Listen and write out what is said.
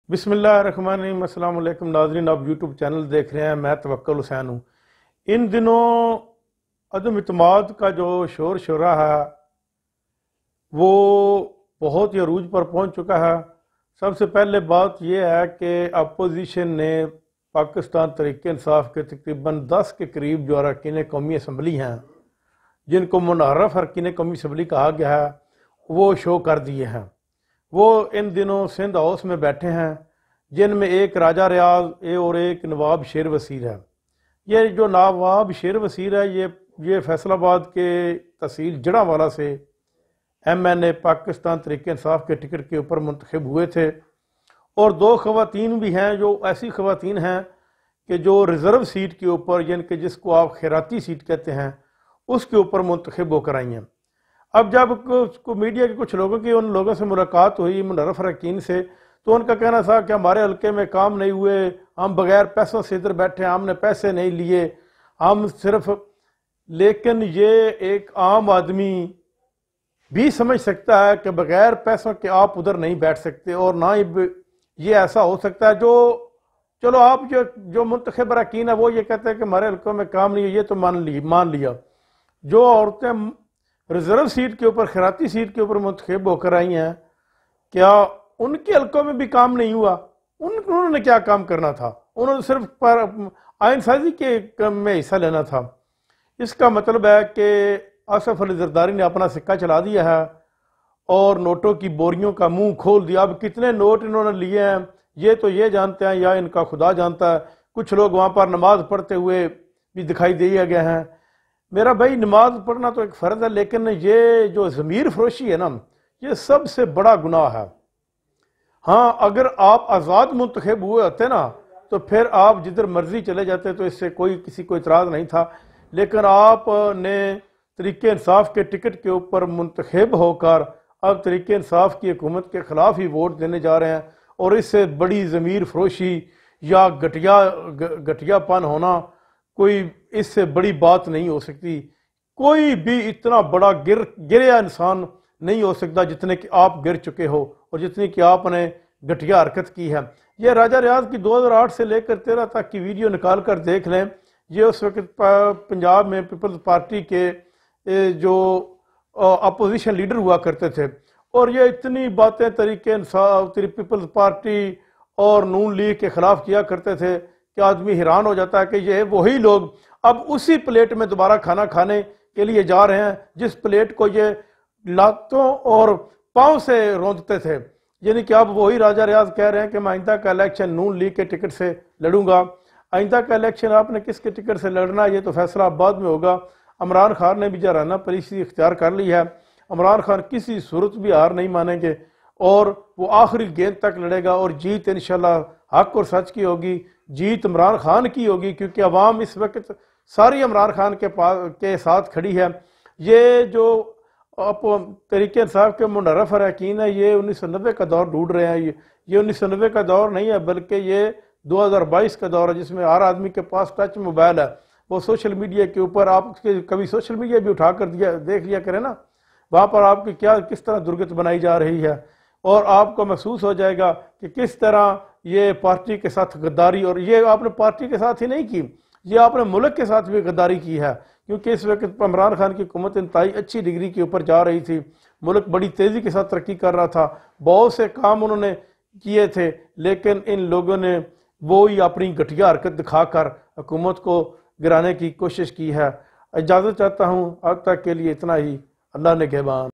بسم اللہ الرحمن الرحیم۔ السلام علیکم ناظرین، آپ یوٹیوب چینل دیکھ رہے ہیں، میں توکل حسین ہوں۔ ان دنوں عدم اعتماد کا جو شور شرا ہے وہ بہت ہی عروج پر پہنچ چکا ہے۔ سب سے پہلے بات یہ ہے کہ اپوزیشن نے پاکستان تحریک انصاف کے تقریباً 10 کے قریب جو اراکین قومی اسمبلی ہیں، جن کو منحرف اراکین قومی اسمبلی کہا گیا ہے، وہ شو کر دیے ہیں۔ وہ ان دنوں سندھ ہاؤس میں بیٹھے ہیں، جن میں ایک راجہ ریاض اور ایک نواب شیر وسیر ہے۔ یہ جو نواب شیر وسیر ہے یہ فیصل آباد کے تحصیل جڑاوالا سے ایم این اے پاکستان تحریک انصاف کے ٹکٹ کے اوپر منتخب ہوئے تھے، اور 2 خواتین بھی ہیں جو ایسی خواتین ہیں کہ جو ریزرو سیٹ کے اوپر، یعنی کہ جس کو آپ خیراتی سیٹ کہتے ہیں، اس کے اوپر منتخب ہو کر آئی ہیں۔ اب جب میڈیا کے کچھ لوگوں کی ان لوگوں سے ملاقات ہوئی، منحرف اراکین سے، تو ان کا کہنا تھا کہ ہمارے حلقے میں کام نہیں ہوئے، ہم بغیر پیسوں سے ادھر بیٹھے ہیں، ہم نے پیسے نہیں لیے، ہم صرف۔ لیکن یہ ایک عام آدمی بھی سمجھ سکتا ہے کہ بغیر پیسوں کے آپ ادھر نہیں بیٹھ سکتے، اور نہ ہی یہ ایسا ہو سکتا ہے چلو آپ جو منتخب اراکین ہے وہ یہ کہتے ہیں کہ ہمارے حلقوں میں کام نہیں ہے، یہ تو مان لیا۔ جو عورتیں ریزرو سیٹ کے اوپر، خیراتی سیٹ کے اوپر منتخب ہو کر آئی ہیں، کیا ان کے حلقوں میں بھی کام نہیں ہوا؟ انہوں نے کیا کام کرنا تھا؟ انہوں نے صرف آئین سازی کے میں حصہ لینا تھا۔ اس کا مطلب ہے کہ آصف علی زرداری نے اپنا سکہ چلا دیا ہے اور نوٹوں کی بوریوں کا منہ کھول دیا۔ اب کتنے نوٹ انہوں نے لیے ہیں یہ تو یہ جانتے ہیں یا ان کا خدا جانتا ہے۔ کچھ لوگ وہاں پر نماز پڑھتے ہوئے بھی دکھائی دیے گئے ہیں۔ میرا بھائی، نماز پڑھنا تو ایک فرض ہے، لیکن یہ جو ضمیر فروشی ہے نا، یہ سب سے بڑا گناہ ہے۔ ہاں، اگر آپ آزاد منتخب ہوئے ہوتے نا تو پھر آپ جدھر مرضی چلے جاتے تو اس سے کسی کو اعتراض نہیں تھا، لیکن آپ نے تحریک انصاف کے ٹکٹ کے اوپر منتخب ہو کر اب تحریک انصاف کی حکومت کے خلاف ہی ووٹ دینے جا رہے ہیں، اور اس سے بڑی ضمیر فروشی یا گھٹیا پن ہونا کوئی اس سے بڑی بات نہیں ہو سکتی۔ کوئی بھی اتنا بڑا گریا انسان نہیں ہو سکتا جتنے کہ آپ گر چکے ہو اور جتنی کہ آپ نے گھٹیا حرکت کی ہے۔ یہ راجہ ریاض کی 2008 سے لے کر 13 تک کی ویڈیو نکال کر دیکھ لیں۔ یہ اس وقت پنجاب میں پیپلز پارٹی کے جو اپوزیشن لیڈر ہوا کرتے تھے، اور یہ اتنی باتیں تحریک انصاف، پیپلز پارٹی اور نون لیگ کے خلاف کیا کرتے تھے کہ آدمی حیران ہو جاتا ہے کہ یہ وہی لوگ اب اسی پلیٹ میں دوبارہ کھانا کھانے کے لیے جا رہے ہیں جس پلیٹ کو یہ لاتوں اور پاؤں سے روندتے تھے۔ یعنی کہ اب وہی راجہ ریاض کہہ رہے ہیں کہ میں آئندہ کا الیکشن نون لیگ کے ٹکٹ سے لڑوں گا۔ آئندہ کا الیکشن آپ نے کس کے ٹکٹ سے لڑنا ہے یہ تو فیصلہ بعد میں ہوگا۔ عمران خان نے بھی جرانہ پالیسی اختیار کر لی ہے۔ عمران خان کسی صورت بھی ہار نہیں مانیں گے، اور وہ آخری گیند تک لڑے گا، اور جیت انشاءاللہ حق اور سچ کی ہوگی۔ جیت عمران خان کی ہوگی، کیونکہ عوام اس وقت ساری عمران خان کے ساتھ کھڑی ہے۔ یہ جو تحریک انصاف کے منحرف اراکین ہیں، یہ 1990 کا دور ڈھونڈ رہے ہیں۔ یہ 1990 کا دور نہیں ہے، بلکہ یہ 2022 کا دور ہے، جس میں ہر آدمی کے پاس ٹچ موبائل ہے۔ وہ سوشل میڈیا کے اوپر آپ کبھی سوشل میڈیا بھی اٹھا کر دیکھ لیا کریں نا، وہاں پر آپ کی کس طرح درگت بنائی جا رہی ہے، اور آپ کو محسوس ہو جائے گا کہ کس طرح یہ پارٹی کے ساتھ غداری، اور یہ آپ نے پارٹی کے ساتھ ہی نہیں کی، یہ آپ نے ملک کے ساتھ بھی غداری کی ہے، کیونکہ اس وقت عمران خان کی حکومت انتہائی اچھی ڈگری کے اوپر جا رہی تھی، ملک بڑی تیزی کے ساتھ ترقی کر رہا تھا، بہت سے کام انہوں نے کیے تھے، لیکن ان لوگوں نے وہی اپنی گھٹیا حرکت دکھا کر حکومت کو گرانے کی کوشش کی ہے۔ اجازت چاہتا ہوں، اب تک کے لیے اتنا ہی۔ اللہ نگہبان۔